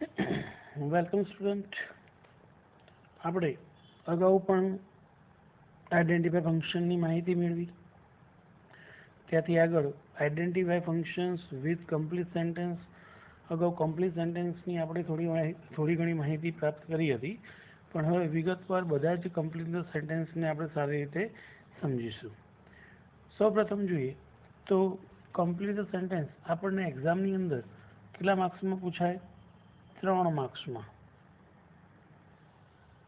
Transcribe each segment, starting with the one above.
Welcome student. આપણે અગાઉ પણ આઈડેન્ટિફાય ફંક્શનની માહિતી મેળવી. ત્યાંથી આગળ identify functions with complete sentence. અગાઉ કમ્પ્લીટ સેન્ટેન્સની આપણે થોડી ઘણી માહિતી પ્રાપ્ત કરી હતી, પણ હવે વિગતવાર બધા જ કમ્પ્લીટ સેન્ટેન્સને આપણે સારી રીતે સમજીશું. સૌપ્રથમ જોઈએ તો કમ્પ્લીટ સેન્ટેન્સ આપણને એક્ઝામની અંદર કેટલા માર્ક્સમાં પૂછાય? 3 માર્ક્સમાં.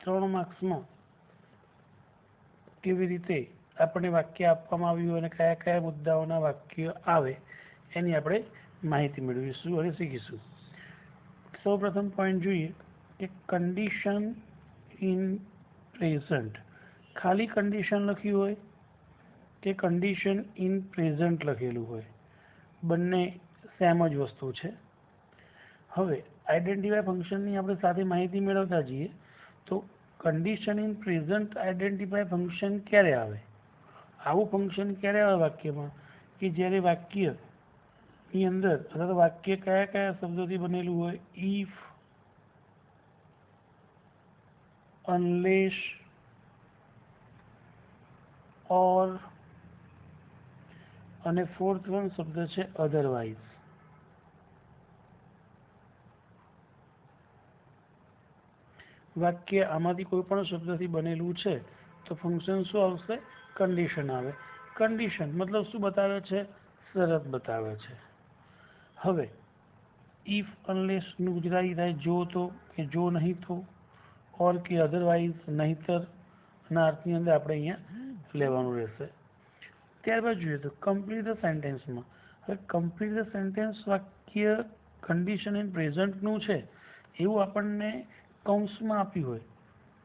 3 માર્ક્સમાં કેવી રીતે આપણને વાક્ય આપવામાં આવ્યું અને કયા કયા મુદ્દાઓના વાક્ય આવે એની આપણે માહિતી મેળવીશું અને શીખીશું. સૌપ્રથમ પોઈન્ટ જોઈએ કે કન્ડિશન ઇન પ્રેઝન્ટ. ખાલી કન્ડિશન લખ્યું હોય કે કન્ડિશન ઇન પ્રેઝન્ટ લખેલું હોય, બંને સેમ જ વસ્તુ છે. હવે આઈડેન્ટિફાય ફંક્શનની આપણે સાથે માહિતી મેળવતા જઈએ તો condition in present identify function ક્યારે આવે? આવું ફંક્શન ક્યારે આવે વાક્યમાં કે જ્યારે વાક્યની અંદર અથવા તો વાક્ય કયા કયા શબ્દોથી બનેલું હોય? ઇફ, અનલેસ, ઓર અને ફોર્થ વન શબ્દ છે અધરવાઇઝ. વાક્ય આમાંથી કોઈ પણ શબ્દથી બનેલું છે તો ફંક્શન શું આવશે? કન્ડિશન આવે. કન્ડિશન મતલબ શું બતાવે છે? શરત બતાવે છે. હવે ઇફ અનલેસનું ગુજરાતી થાય જો તો કે જો નહીં તો, ઓર કે અધરવાઇઝ નહીંતર ના અર્થની અંદર આપણે અહીંયા લેવાનું રહેશે. ત્યારબાદ જોઈએ તો કમ્પ્લીટ ધ સેન્ટેન્સમાં. હવે કમ્પ્લીટ ધ સેન્ટેન્સ વાક્ય કન્ડિશન ઇન પ્રેઝન્ટનું છે એવું આપણને કૌંસમાં આપ્યું હોય,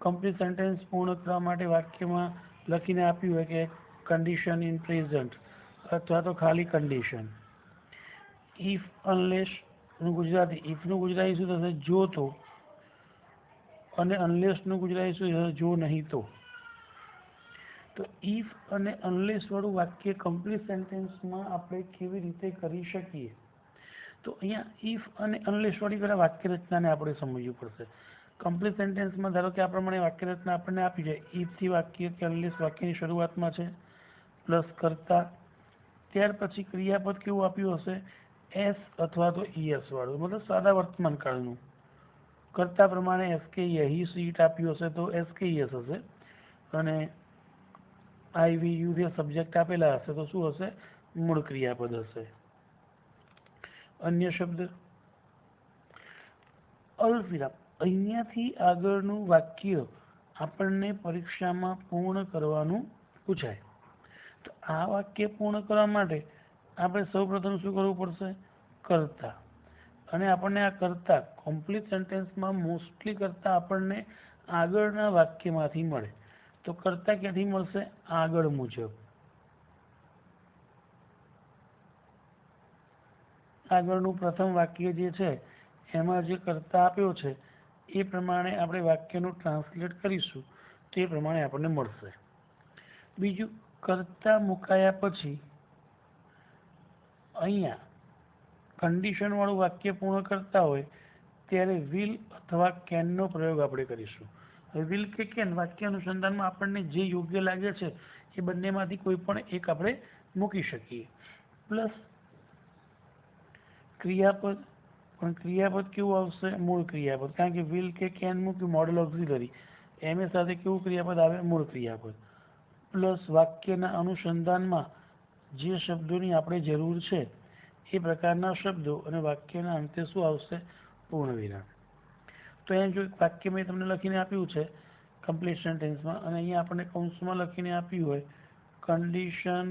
કમ્પ્લીટ સેન્ટેન્સ પૂર્ણ કરવા માટે વાક્યમાં લખીને આપ્યું હોય કે કન્ડિશન ઇન પ્રેઝન્ટ અથવા તો ખાલી કન્ડિશન. ઇફ અનલેસનું ગુજરાતી, ઇફનું ગુજરાતી શું થશે? જો તો. અને અનલેસનું ગુજરાતી શું થશે? જો નહીં તો. તો ઇફ અને અનલેસ વાળું વાક્ય કમ્પ્લીટ સેન્ટેન્સમાં આપણે કેવી રીતે કરી શકીએ? તો અહીંયા ઇફ અને અનલેસ વાળી પહેલાં વાક્ય રચનાને આપણે સમજવું પડશે. કમ્પ્લીટ સેન્ટેન્સમાં ધારો કે આ પ્રમાણે વાક્ય રચના આપણને આપી છે, ઇફથી વાક્ય કે અનલેસ વાક્યની શરૂઆતમાં છે, પ્લસ કરતા, ત્યાર પછી ક્રિયાપદ કેવું આપ્યું હશે? એસ અથવા તો ઈએસ વાળું, મતલબ સાદા વર્તમાન કાળનું. કરતા પ્રમાણે એસ કે યહી સીટ આપ્યું હશે તો એસ કે યસ હશે, અને આઈ વી યુ જે સબ્જેક્ટ આપેલા હશે તો શું હશે? મૂળ ક્રિયાપદ હશે. અન્ય શબ્દ અલ્પવિરામ. અહીંયાથી આગળનું વાક્ય આપણને પરીક્ષામાં પૂર્ણ કરવાનું પૂછાય. તો આ વાક્ય પૂર્ણ કરવા માટે આપણે સૌપ્રથમ શું કરવું પડશે? કરતા. અને આપણને આ કરતા કમ્પ્લીટ સેન્ટેન્સમાં મોસ્ટલી કરતા આપણને આગળના વાક્યમાંથી મળે. તો કરતા ક્યાંથી મળશે? આગળ મુજબ. આગળનું પ્રથમ વાક્ય જે છે એમાં જે કરતા આપ્યો છે એ પ્રમાણે આપણે વાક્યનું ટ્રાન્સલેટ કરીશું તો એ પ્રમાણે આપણને મળશે. બીજું, કરતા મુકાયા પછી અહીંયા કન્ડિશન વાળું વાક્ય પૂર્ણ કરતા હોય ત્યારે વિલ અથવા કેનનો પ્રયોગ આપણે કરીશું. હવે વિલ કે કેન વાક્ય અનુસંધાનમાં આપણને જે યોગ્ય લાગે છે એ બંનેમાંથી કોઈ પણ એક આપણે મૂકી શકીએ. પ્લસ ક્રિયાપદ, પણ ક્રિયાપદ કેવું આવશે? મૂળ ક્રિયાપદ. કારણ કે વિલ કે કેન મૂક્યું મોડલ ઓક્ઝિલરી, એમ સાથે કેવું ક્રિયાપદ આવે? મૂળ ક્રિયાપદ. પ્લસ વાક્યના અનુસંધાનમાં જે શબ્દોની આપણે જરૂર છે એ પ્રકારના શબ્દો, અને વાક્યના અંતે શું આવશે? પૂર્ણ વિરામ. તો અહીંયા જો વાક્ય મેં તમને લખીને આપ્યું છે કમ્પ્લીટ સેન્ટેન્સમાં, અને અહીંયા આપણને કૌંસમાં લખીને આપ્યું હોય કન્ડિશન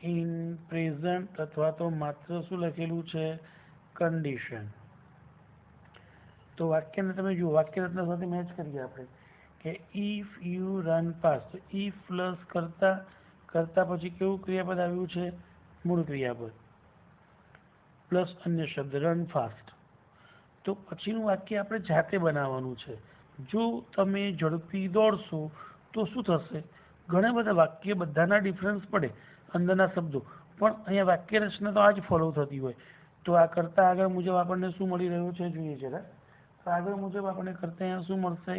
ઇન પ્રેઝન્ટ, અથવા તો માત્ર શું લખેલું છે? કન્ડિશન. તો વાક્યને તમે જુઓ, વાક્ય રચના સાથે મેચ કરીએ આપણે કે ઇફ યુ રન ફાસ્ટ. તો ઇફ પ્લસ કરતા, કરતા પછી કેવું ક્રિયાપદ આવ્યું છે? મૂળ ક્રિયાપદ, પ્લસ અન્ય શબ્દ રન ફાસ્ટ. તો પછીનું વાક્ય આપણે જાતે બનાવવાનું છે. જો તમે ઝડપી દોડશો તો શું થશે? ઘણા બધા વાક્ય બધાના ડિફરન્સ પડે અંદરના શબ્દો, પણ અહીંયા વાક્ય રચના તો આ જ ફોલો થતી હોય. તો આ કરતા આગળ મુજબ આપણને શું મળી રહ્યું છે જોઈએ જરા. તો આગળ મુજબ આપણને કરતા અહીંયા શું મળશે?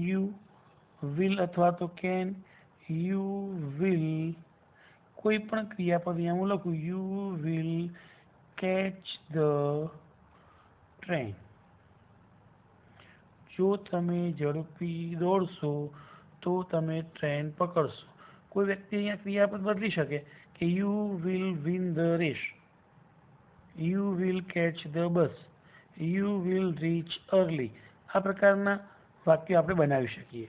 યુ વિલ અથવા તો કેન, યુ વિલ કોઈ પણ ક્રિયાપદ અહીંયા હું લખું you will catch the train. જો તમે ઝડપી દોડશો તો તમે ટ્રેન પકડશો. કોઈ વ્યક્તિ અહીંયા ક્રિયાપદ બદલી શકે કે you will win the race, you will catch the bus, you will reach early. આ પ્રકારના વાક્યો આપણે બનાવી શકીએ.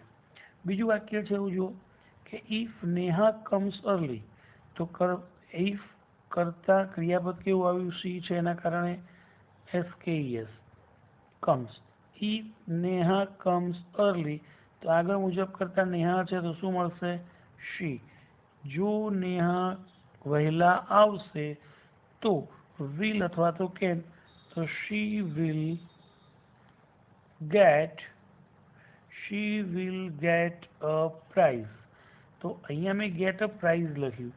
બીજું વાક્ય છે એવું જુઓ કે ઇફ નેહા કમ્સ અર્લી, તો ઇફ કરતા ક્રિયાપદ કેવું આવ્યું? સી છે, એના કારણે SKES comes. If Neha comes early, તો આગળ મુજબ કરતા નેહા છે તો શું મળશે? શી. જો નેહા વહેલા આવશે તો વિલ અથવા તો કેન, તો she will get a prize. તો અહીંયા મેં ગેટ અ પ્રાઇઝ લખ્યું.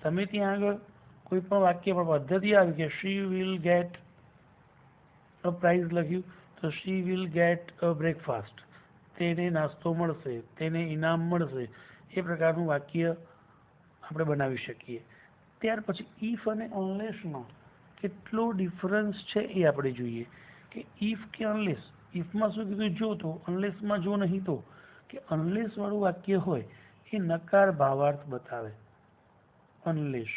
તમે ત્યાં આગળ કોઈ પણ વાક્ય પર પદ્ધતિ આવી કે she will get a prize લખ્યું, તો she will get a breakfast, તેને નાસ્તો મળશે, તેને ઇનામ મળશે. એ પ્રકારનું વાક્ય આપણે બનાવી શકીએ. ત્યાર પછી ઇફ અને અનલેસમાં કેટલો ડિફરન્સ છે એ આપણે જોઈએ કે ઇફ કે અનલેસ. ઇફમાં શું કીધું? જો, તો અનલેસમાં જો નહીં તો. કે અનલેસ વાળું વાક્ય હોય એ નકાર ભાવાર્થ બતાવે. અનલેસ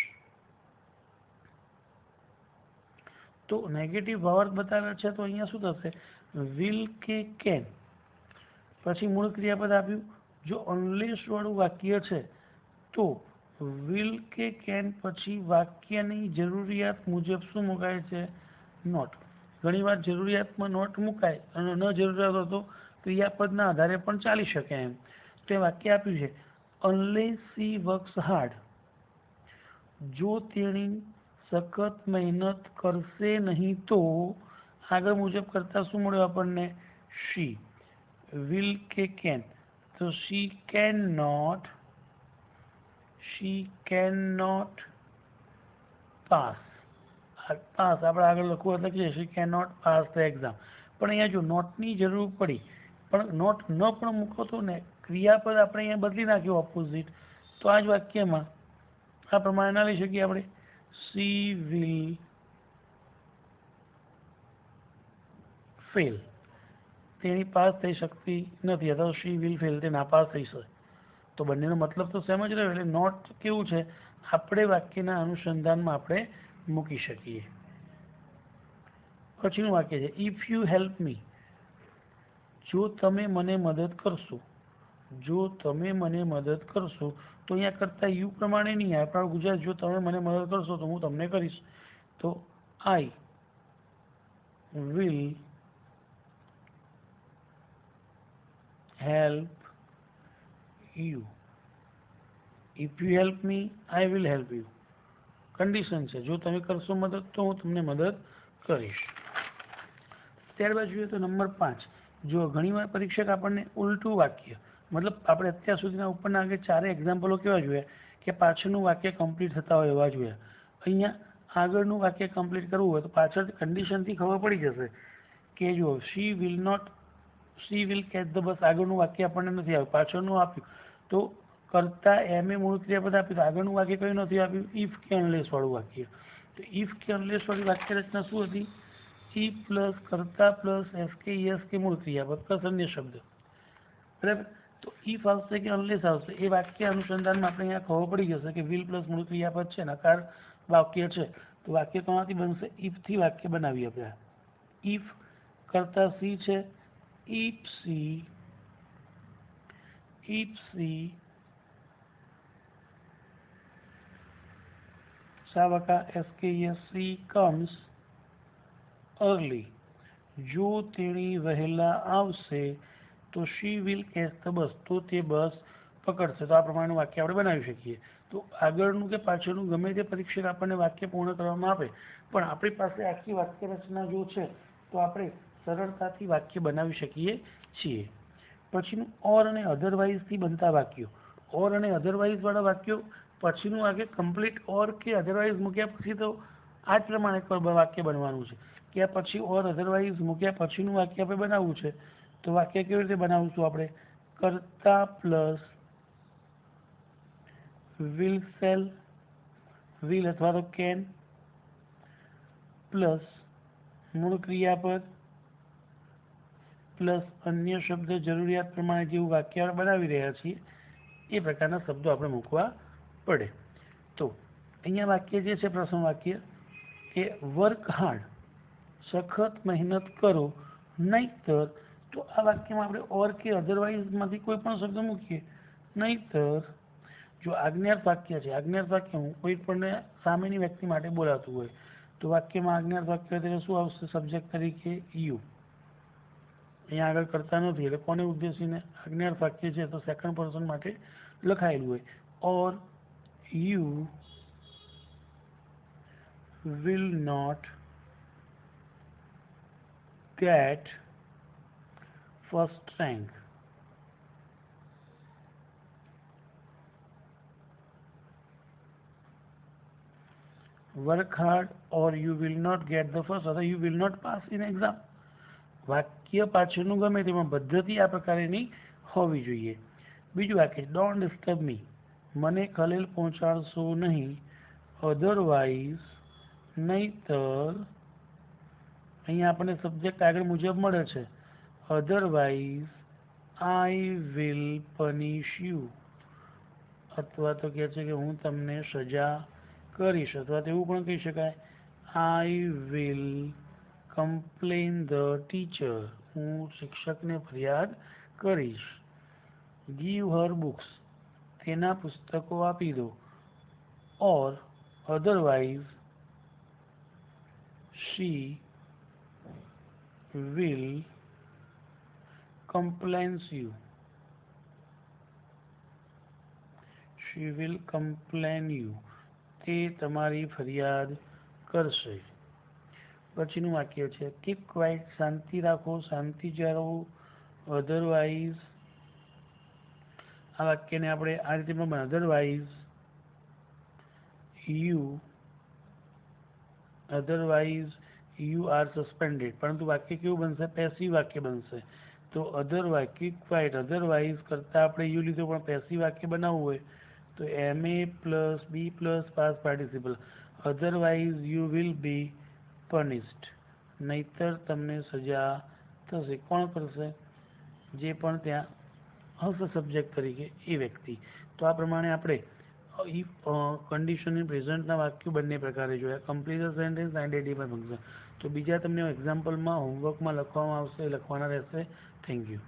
તો નેગેટિવ ભાવાર્થ બતાવે છે, તો અહીંયા શું થશે? વિલ કે કેન, પછી મૂળ ક્રિયાપદ આપ્યું. જો અનલેસ વાળું વાક્ય છે તો વિલ કે કેન પછી વાક્યની જરૂરિયાત મુજબ શું મુકાય છે? નોટ. ઘણીવાર જરૂરિયાતમાં નોટ મુકાય અને ન જરૂરિયાત હોય તો ક્રિયાપદના આધારે પણ ચાલી શકે એમ. તો એ વાક્ય આપ્યું છે અનલેસ સી વર્ક્સ હાર્ડ, જો તેણી સખત મહેનત કરશે નહીં તો. આગળ મુજબ કરતા શું મળ્યું આપણને? શી. વિલ કે કેન, તો શી કેન નોટ પાસ. આપણે આગળ લખવું એટલે કે she can not pass the exam. પણ અહીંયા જો નોટની જરૂર પડી, પણ નોટ ન પણ મૂકો તો ને ક્રિયાપદ આપણે અહીંયા બદલી નાખ્યું ઓપોઝિટ, તો આ જ વાક્યમાં આ પ્રમાણે ના લઈ શકીએ આપણે. સી વિલ ફેલ, તેની પાસ થઈ શકતી નથી, અથવા શી વિલ ફેલ, તે નાપાસ થઈ શકે. તો બંનેનો મતલબ તો સેમ જ રહ્યો. એટલે નોટ કેવું છે? આપણે વાક્યના અનુસંધાનમાં આપણે મૂકી શકીએ. પછીનું વાક્ય છે ઇફ યુ હેલ્પ મી, જો તમે મને મદદ કરશો. જો તમે મને મદદ કરશો, તો અહીંયા કરતા યુ પ્રમાણે નહીં આવે. આપણા ગુજરાત, જો તમે મને મદદ કરશો તો હું તમને કરીશ. તો I will help you. If you help me, I will help you. Condition છે, જો તમે કરશો મદદ તો હું તમને મદદ કરીશ. ત્યારબાદ જોઈએ તો નંબર 5. જો ઘણીવાર પરીક્ષક આપણને ઉલટું વાક્ય, મતલબ આપણે અત્યાર સુધીના ઉપરના આગળ 4 એક્ઝામ્પલો કેવા જોયા કે પાછળનું વાક્ય કમ્પ્લીટ થતા હોય એવા જોયા. અહીંયા આગળનું વાક્ય કમ્પ્લીટ કરવું હોય તો પાછળ કન્ડિશનથી ખબર પડી જશે કે જો she will catch the bus, આગળનું વાક્ય આપણને નથી આવ્યું, પાછળનું આપ્યું. તો કરતા એમે મૂળ ક્રિયાપદ આપ્યું, તો આગળનું વાક્ય કયું નથી આપ્યું? ઇફ કે અનલેસ વાળું વાક્ય. તો ઇફ કે અનલેસ વાળી વાક્ય રચના શું હતી? ઇફ પ્લસ કરતા પ્લસ SKES કે મૂળ ક્રિયાપદ પ્લસ અન્ય શબ્દ. બરાબર. તો ઇફ આવશે કે અનલેસ આવશે એ વાક્ય અનુસંધાનમાં આપણે અહીંયા ખબર પડી જશે કે વિલ પ્લસ મૂળ ક્રિયાપદ છે, નકાર વાક્ય છે. તો વાક્ય કોનાથી બનશે? ઇફથી વાક્ય બનાવીએ આપણે. ઇફ કરતા સી છે, ઇફ સી સાવકા SKES સી કમ્સ અર્લી, જો તેણી વહેલા આવશે તો she will catch the bus, તો તે બસ પકડશે. તો આ પ્રમાણેનું વાક્ય આપણે બનાવી શકીએ. તો આગળનું કે પાછળનું ગમે તે પરીક્ષક આપણને વાક્ય પૂર્ણ કરવામાં આપે, પણ આપણી પાસે આખી વાક્ય રચના જો છે તો આપણે સરળતાથી વાક્ય બનાવી શકીએ છીએ. પછીનું ઓર અને અધરવાઇઝથી બનતા વાક્યો. ઓર અને અધરવાઇઝ વાળા વાક્યો પછીનું વાક્ય કમ્પ્લીટ ઓર કે અધરવાઇઝ મૂક્યા પછી તો આ જ પ્રમાણે વાક્ય બનવાનું છે કે આ પછી ઓર અધરવાઇઝ મૂક્યા પછીનું વાક્ય આપણે બનાવવું છે. તો વાક્ય કેવી રીતે બનાવશું આપણે? કર્તા પ્લસ વિલ સેલ, વિલ અથવા તો કેન પ્લસ મૂળ ક્રિયાપદ પ્લસ અન્ય શબ્દ જરૂરિયાત પ્રમાણે જેવું વાક્ય આપણે બનાવી રહ્યા છીએ એ પ્રકારના શબ્દો આપણે મૂકવા પડે. તો અહીંયા વાક્ય જે છે પ્રથમ વાક્ય કે વર્ક હાર્ડ, સખત મહેનત કરો, નહીંતર, તો આ વાક્યમાં આપણે ઓર કે અધરવાઇઝમાંથી કોઈ પણ શબ્દ મૂકીએ. નહીંતર જો આજ્ઞાર્થ વાક્ય છે, આજ્ઞાર્થ વાક્ય હું કોઈ પણ સામેની વ્યક્તિ માટે બોલાતું હોય તો વાક્યમાં આજ્ઞાર્થ વાક્ય તરીકે શું આવશે? સબ્જેક્ટ તરીકે યુ. અહીંયા આગળ કરતા નથી એટલે કોને ઉદ્દેશીને આજ્ઞાર્થ વાક્ય છે તો સેકન્ડ પર્સન માટે લખાયેલું હોય. Or you will not get first rank. Work hard or you will not get the first, or you will not pass in exam. વાક્ય પાછળનું ગમે તેમાં પદ્ધતિ આ પ્રકારની હોવી જોઈએ. બીજું વાક્ય ડોન્ટ ડિસ્ટર્બ મી, મને ખલેલ પહોંચાડશો નહીં, અધરવાઇઝ, નહીંતર, અહીંયા આપણને સબ્જેક્ટ આગળ મુજબ મળે છે, અધરવાઇઝ આઈ વિલ પનિશ યુ, અથવા તો કહે છે કે હું તમને સજા કરીશ, અથવા તો એવું પણ કહી શકાય I will complain the teacher, હું શિક્ષકને ફરિયાદ કરીશ. ગીવ હર બુક્સ, તેના પુસ્તકો આપી દો. ઓર otherwise she will complain you. She will complain you. તે તમારી ફરિયાદ કરશે. પછીનું વાક્ય છે કીપ ક્વાઇટ, શાંતિ રાખો, શાંતિ જાળવો. અધરવાઇઝ, આ વાક્યને આપણે આ રીતે પણ અધરવાઇઝ યુ આર સસ્પેન્ડેડ, પરંતુ વાક્ય કેવું બનશે? પેસિવ વાક્ય બનશે. તો અધરવાઇઝ કીપ ક્વાઇટ, અધરવાઇઝ કરતાં આપણે યુ લીધું પણ પેસિવ વાક્ય બનાવવું હોય તો MA plus B plus past participle, otherwise you will be punished, નહીંતર તમને સજા થશે. કોણ કરશે? જે પણ ત્યાં હશે સબ્જેક્ટ તરીકે એ વ્યક્તિ. તો આ પ્રમાણે આપણે કન્ડિશનની પ્રેઝન્ટના વાક્યો બંને પ્રકારે જોયા, કમ્પ્લીટ સેન્ટેન્સ એન્ડ એડિફાઈ ફંક્શન. તો બીજા તમને એક્ઝામ્પલમાં હોમવર્કમાં લખવામાં આવશે, લખવાના રહેશે. Thank you.